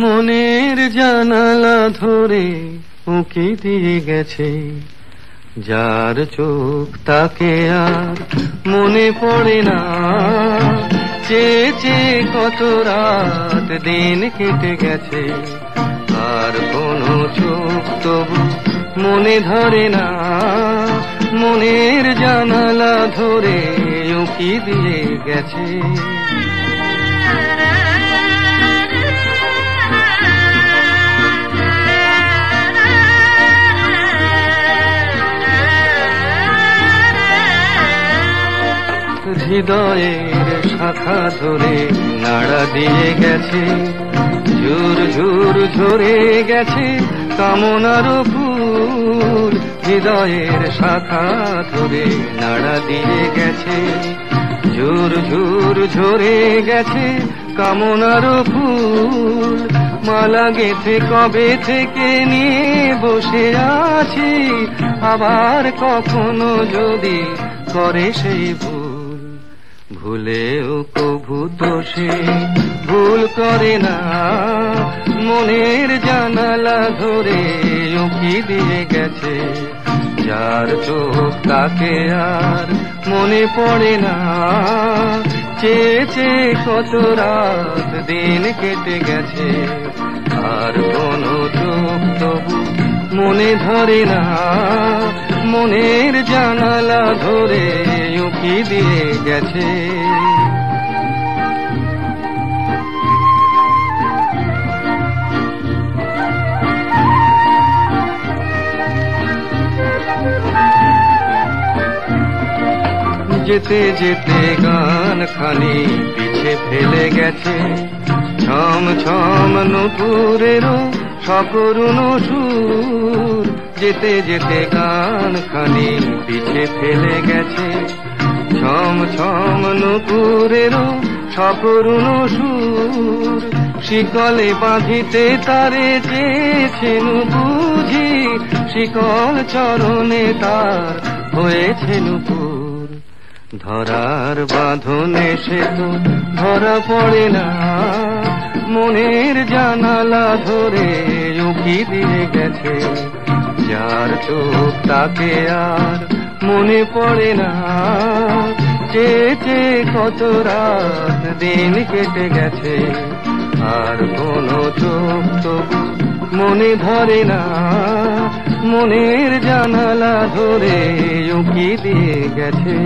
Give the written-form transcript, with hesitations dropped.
মনের জানালা ধরে উঁকি দিয়ে গেছে, যার চোখ তাকে আর মনে পড়ে না। চেয়ে চেয়ে কত রাত দিন কেটে গেছে, আর কোনো চোখ তবু মনে ধরে না। মনের জানালা ধরে উঁকি দিয়ে গেছে। হৃদয়ের শাখা ধরে নাড়া দিয়ে গেছে, ঝুর ঝুর ঝরে গেছে কামনার ফুল। হৃদয়ের শাখা ধরে নাড়া দিয়ে গেছে, ঝুর ঝুর ঝরে গেছে কামনার ফুল। মালা গেঁথে কবে থেকে নিয়ে বসে আছি, আবার কখনো যদি করে সেই ভুল। ভুলেও কভু তো সে ভুল করে না, মনের জানালা ধরে উঁকি দিয়ে গেছে। যার চোখ তাকে আর মনে পড়ে না। চেয়ে চেয়ে কত রাত দিন কেটে গেছে, আর কোনো চোখ তবু মনে ধরে না। মনের জানালা ধরে উঁকি দিয়ে গেছে। যেতে যেতে গান খানি পিছে ফেলে গেছে, ছম ছম নূপুরেরও সকরুণ সুর। যেতে যেতে গান খানি পিছে ফেলে গেছে, ছম ছম নূপুরেরও সকরুণ সুর। শিকলে বাঁধিতে তারে চেয়েছেন বুঝি, শিকল চরণে তার হয়েছে নূপুর। ধরার বাঁধনে সে তো ধরা পড়ে না, মনের জানালা ধরে উঁকি দিয়ে গেছে। যার চোখ তাকে আর মনে পড়ে না। চেয়ে চেয়ে কত রাত দিন কেটে গেছে, আর কোনো চোখ তবু মনে ধরে না। মনের জানালা ধরে উঁকি দিয়ে গেছে।